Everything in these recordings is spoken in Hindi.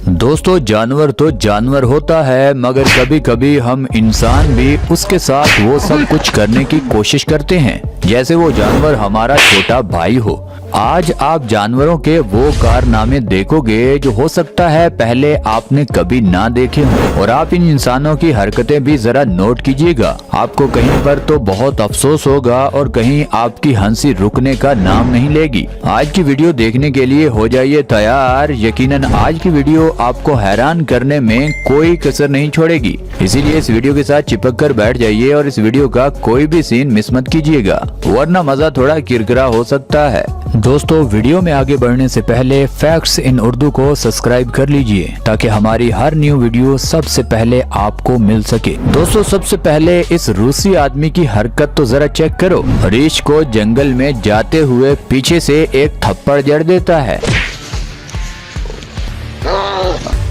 दोस्तों जानवर तो जानवर होता है, मगर कभी कभी हम इंसान भी उसके साथ वो सब कुछ करने की कोशिश करते हैं जैसे वो जानवर हमारा छोटा भाई हो। आज आप जानवरों के वो कारनामे देखोगे जो हो सकता है पहले आपने कभी ना देखे हों, और आप इन इंसानों की हरकतें भी जरा नोट कीजिएगा। आपको कहीं पर तो बहुत अफसोस होगा और कहीं आपकी हंसी रुकने का नाम नहीं लेगी। आज की वीडियो देखने के लिए हो जाइए तैयार। यकीनन आज की वीडियो आपको हैरान करने में कोई कसर नहीं छोड़ेगी, इसीलिए इस वीडियो के साथ चिपक कर बैठ जाइए और इस वीडियो का कोई भी सीन मिस मत कीजिएगा, वरना मजा थोड़ा किरकिरा हो सकता है। दोस्तों वीडियो में आगे बढ़ने से पहले फैक्ट्स इन उर्दू को सब्सक्राइब कर लीजिए ताकि हमारी हर न्यू वीडियो सबसे पहले आपको मिल सके। दोस्तों सबसे पहले इस रूसी आदमी की हरकत तो जरा चेक करो। रीछ को जंगल में जाते हुए पीछे से एक थप्पड़ जड़ देता है।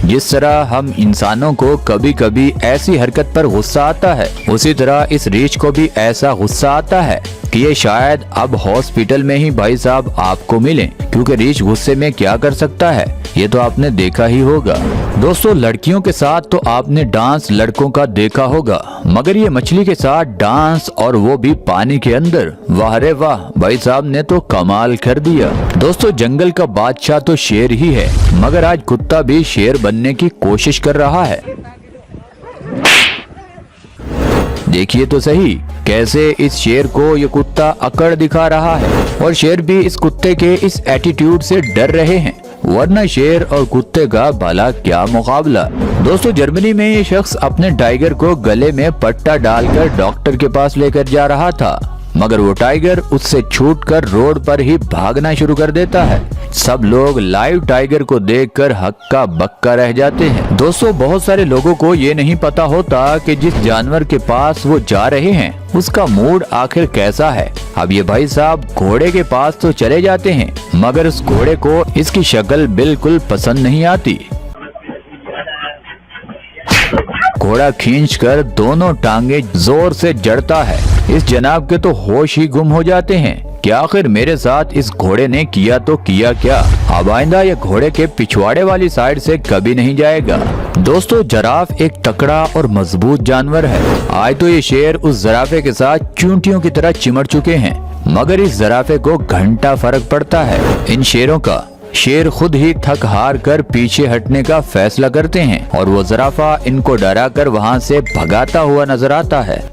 जिस तरह हम इंसानों को कभी कभी ऐसी हरकत पर गुस्सा आता है, उसी तरह इस रीछ को भी ऐसा गुस्सा आता है कि ये शायद अब हॉस्पिटल में ही भाई साहब आपको मिले, क्योंकि रीछ गुस्से में क्या कर सकता है ये तो आपने देखा ही होगा। दोस्तों लड़कियों के साथ तो आपने डांस लड़कों का देखा होगा, मगर ये मछली के साथ डांस, और वो भी पानी के अंदर। वाह रे वाह, भाई साहब ने तो कमाल कर दिया। दोस्तों जंगल का बादशाह तो शेर ही है, मगर आज कुत्ता भी शेर बनने की कोशिश कर रहा है। देखिए तो सही कैसे इस शेर को ये कुत्ता अकड़ दिखा रहा है, और शेर भी इस कुत्ते के इस एटीट्यूड से डर रहे हैं, वरना शेर और कुत्ते का भला क्या मुकाबला। दोस्तों जर्मनी में ये शख्स अपने टाइगर को गले में पट्टा डालकर डॉक्टर के पास लेकर जा रहा था, मगर वो टाइगर उससे छूटकर रोड पर ही भागना शुरू कर देता है। सब लोग लाइव टाइगर को देखकर हक्का बक्का रह जाते हैं। दोस्तों बहुत सारे लोगों को ये नहीं पता होता कि जिस जानवर के पास वो जा रहे हैं उसका मूड आखिर कैसा है। अब ये भाई साहब घोड़े के पास तो चले जाते हैं, मगर उस घोड़े को इसकी शक्ल बिल्कुल पसंद नहीं आती। घोड़ा खींचकर दोनों टांगे जोर से जड़ता है। इस जनाब के तो होश ही गुम हो जाते हैं कि आखिर मेरे साथ इस घोड़े ने किया तो किया क्या। अब आइंदा ये घोड़े के पिछवाड़े वाली साइड से कभी नहीं जाएगा। दोस्तों जराफ एक तकड़ा और मजबूत जानवर है। आज तो ये शेर उस जराफे के साथ चूंटियों की तरह चिमट चुके हैं, मगर इस जराफे को घंटा फर्क पड़ता है इन शेरों का। शेर खुद ही थक हार कर पीछे हटने का फैसला करते हैं, और वो जराफा इनको डरा कर वहाँ से भगाता हुआ नजर आता है।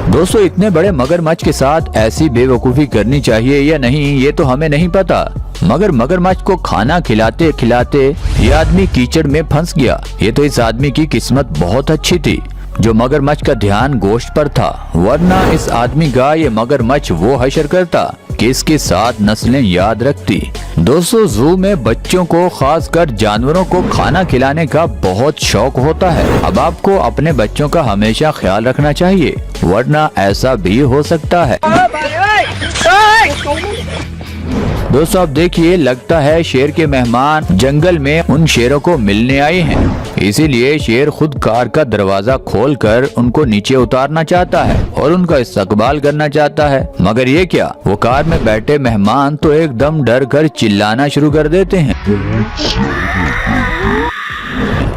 दोस्तों इतने बड़े मगरमच्छ के साथ ऐसी बेवकूफी करनी चाहिए या नहीं ये तो हमें नहीं पता, मगर मगरमच्छ को खाना खिलाते खिलाते ये आदमी कीचड़ में फंस गया। ये तो इस आदमी की किस्मत बहुत अच्छी थी जो मगरमच्छ का ध्यान गोश्त पर था, वरना इस आदमी का ये मगरमच्छ वो हशर करता कि इसके साथ नस्लें याद रखती। दोस्तों जू में बच्चों को खासकर जानवरों को खाना खिलाने का बहुत शौक होता है। अब आपको अपने बच्चों का हमेशा ख्याल रखना चाहिए, वरना ऐसा भी हो सकता है। दोस्तों अब देखिए लगता है शेर के मेहमान जंगल में उन शेरों को मिलने आए हैं, इसीलिए शेर खुद कार का दरवाजा खोलकर उनको नीचे उतारना चाहता है और उनका इस्तकबाल करना चाहता है, मगर ये क्या, वो कार में बैठे मेहमान तो एकदम डर कर चिल्लाना शुरू कर देते हैं।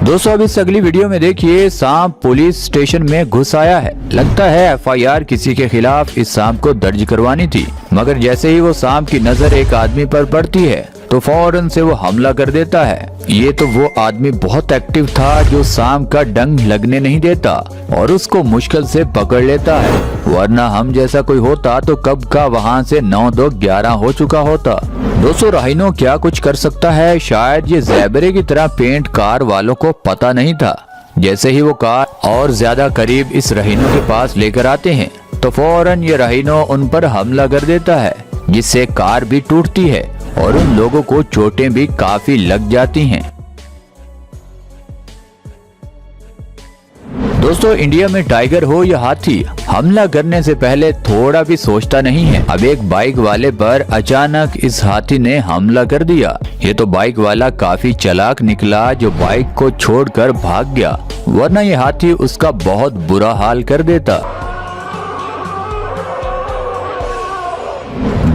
दोस्तों अब इस अगली वीडियो में देखिए सांप पुलिस स्टेशन में घुस आया है। लगता है एफआईआर किसी के खिलाफ इस सांप को दर्ज करवानी थी, मगर जैसे ही वो सांप की नजर एक आदमी पर पड़ती है तो फौरन से वो हमला कर देता है। ये तो वो आदमी बहुत एक्टिव था जो सांप का डंक लगने नहीं देता और उसको मुश्किल से पकड़ लेता है, वरना हम जैसा कोई होता तो कब का वहाँ से 9-2-11 हो चुका होता। दोस्तों राइनो क्या कुछ कर सकता है, शायद ये ज़ेबरे की तरह पेंट कार वालों को पता नहीं था। जैसे ही वो कार और ज्यादा करीब इस राइनो के पास लेकर आते हैं तो फौरन ये राइनो उन पर हमला कर देता है, जिससे कार भी टूटती है और उन लोगों को चोटें भी काफी लग जाती हैं। दोस्तों इंडिया में टाइगर हो या हाथी, हमला करने से पहले थोड़ा भी सोचता नहीं है। अब एक बाइक वाले पर अचानक इस हाथी ने हमला कर दिया। ये तो बाइक वाला काफी चालाक निकला जो बाइक को छोड़कर भाग गया, वरना ये हाथी उसका बहुत बुरा हाल कर देता।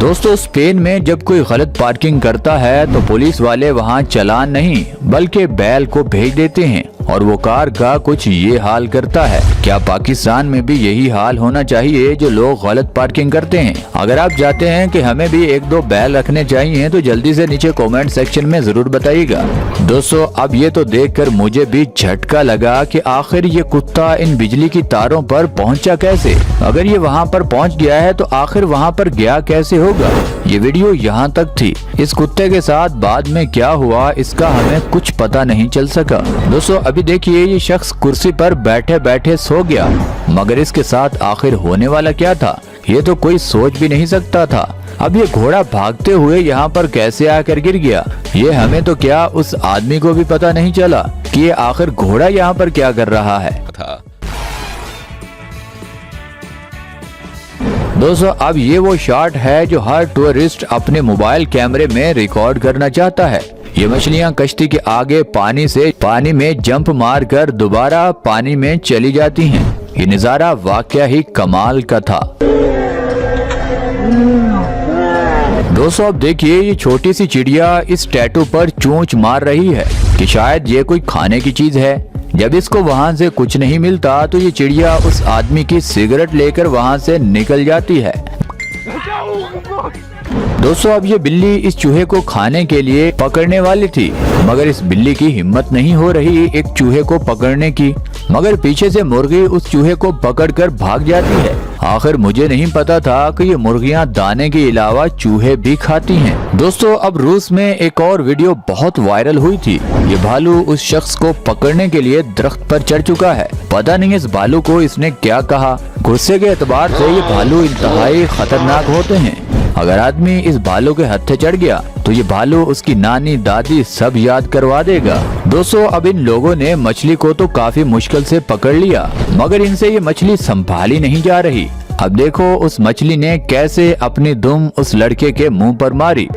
दोस्तों स्पेन में जब कोई गलत पार्किंग करता है तो पुलिस वाले वहां चालान नहीं बल्कि बैल को भेज देते हैं और वो कार का कुछ ये हाल करता है। क्या पाकिस्तान में भी यही हाल होना चाहिए जो लोग गलत पार्किंग करते हैं? अगर आप चाहते हैं कि हमें भी एक दो बैल रखने चाहिए तो जल्दी से नीचे कमेंट सेक्शन में जरूर बताइएगा। दोस्तों अब ये तो देखकर मुझे भी झटका लगा कि आखिर ये कुत्ता इन बिजली की तारों पर पहुंचा कैसे। अगर ये वहां पर पहुंच गया है तो आखिर वहां पर गया कैसे होगा। ये वीडियो यहाँ तक थी। इस कुत्ते के साथ बाद में क्या हुआ इसका हमें कुछ पता नहीं चल सका। दोस्तों अभी देखिए ये शख्स कुर्सी पर बैठे बैठे सो गया, मगर इसके साथ आखिर होने वाला क्या था ये तो कोई सोच भी नहीं सकता था। अब ये घोड़ा भागते हुए यहाँ पर कैसे आकर गिर गया ये हमें तो क्या उस आदमी को भी पता नहीं चला कि ये आखिर घोड़ा यहाँ पर क्या कर रहा है। दोस्तों अब ये वो शॉट है जो हर टूरिस्ट अपने मोबाइल कैमरे में रिकॉर्ड करना चाहता है। ये मछलियाँ कश्ती के आगे पानी में जंप मारकर दोबारा पानी में चली जाती हैं। ये नज़ारा वाकया ही कमाल का था। दोस्तों अब देखिए ये छोटी सी चिड़िया इस टैटू पर चोंच मार रही है कि शायद ये कोई खाने की चीज है। जब इसको वहाँ से कुछ नहीं मिलता तो ये चिड़िया उस आदमी की सिगरेट लेकर वहाँ से निकल जाती है। दोस्तों अब ये बिल्ली इस चूहे को खाने के लिए पकड़ने वाली थी, मगर इस बिल्ली की हिम्मत नहीं हो रही एक चूहे को पकड़ने की, मगर पीछे से मुर्गी उस चूहे को पकड़कर भाग जाती है। आखिर मुझे नहीं पता था कि ये मुर्गियां दाने के अलावा चूहे भी खाती हैं। दोस्तों अब रूस में एक और वीडियो बहुत वायरल हुई थी। ये भालू उस शख्स को पकड़ने के लिए दरख्त पर चढ़ चुका है। पता नहीं इस भालू को इसने क्या कहा। गुस्से के एतबार से ये भालू इंतहाई खतरनाक होते हैं। अगर आदमी इस भालू के हत्थे चढ़ गया तो ये भालू उसकी नानी दादी सब याद करवा देगा। दोस्तों अब इन लोगों ने मछली को तो काफी मुश्किल से पकड़ लिया, मगर इनसे ये मछली संभाली नहीं जा रही। अब देखो उस मछली ने कैसे अपनी दुम उस लड़के के मुंह पर मारी।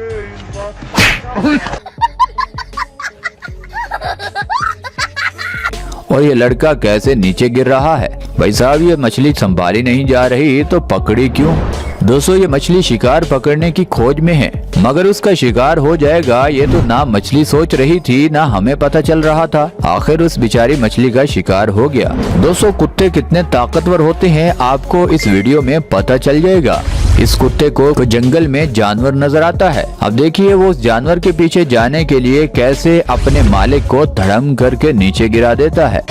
और ये लड़का कैसे नीचे गिर रहा है। भाई साहब ये मछली संभाली नहीं जा रही तो पकड़ी क्यों? दोस्तों ये मछली शिकार पकड़ने की खोज में है, मगर उसका शिकार हो जाएगा ये तो ना मछली सोच रही थी ना हमें पता चल रहा था। आखिर उस बेचारी मछली का शिकार हो गया। दोस्तों कुत्ते कितने ताकतवर होते हैं आपको इस वीडियो में पता चल जाएगा। इस कुत्ते को जंगल में जानवर नजर आता है। अब देखिए वो उस जानवर के पीछे जाने के लिए कैसे अपने मालिक को धड़म करके नीचे गिरा देता है।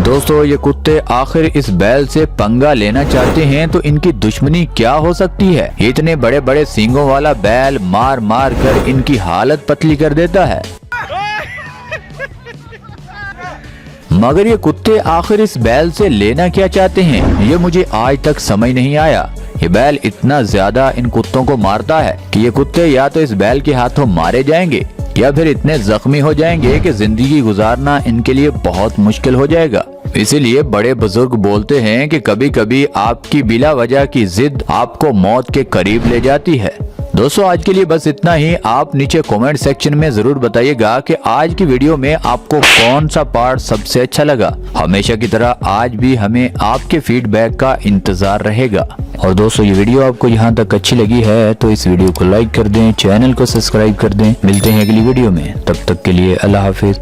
दोस्तों ये कुत्ते आखिर इस बैल से पंगा लेना चाहते हैं तो इनकी दुश्मनी क्या हो सकती है। इतने बड़े बड़े सींगों वाला बैल मार मार कर इनकी हालत पतली कर देता है। मगर ये कुत्ते आखिर इस बैल से लेना क्या चाहते हैं ये मुझे आज तक समझ नहीं आया। ये बैल इतना ज्यादा इन कुत्तों को मारता है कि ये कुत्ते या तो इस बैल के हाथों मारे जाएंगे या फिर इतने जख्मी हो जाएंगे कि जिंदगी गुजारना इनके लिए बहुत मुश्किल हो जाएगा। इसीलिए बड़े बुजुर्ग बोलते हैं कि कभी कभी आपकी बिला वजह की जिद आपको मौत के करीब ले जाती है। दोस्तों आज के लिए बस इतना ही। आप नीचे कमेंट सेक्शन में जरूर बताइएगा कि आज की वीडियो में आपको कौन सा पार्ट सबसे अच्छा लगा। हमेशा की तरह आज भी हमें आपके फीडबैक का इंतजार रहेगा। और दोस्तों ये वीडियो आपको यहाँ तक अच्छी लगी है तो इस वीडियो को लाइक कर दें, चैनल को सब्सक्राइब कर दें। मिलते हैं अगली वीडियो में, तब तक के लिए अल्लाह हाफिज।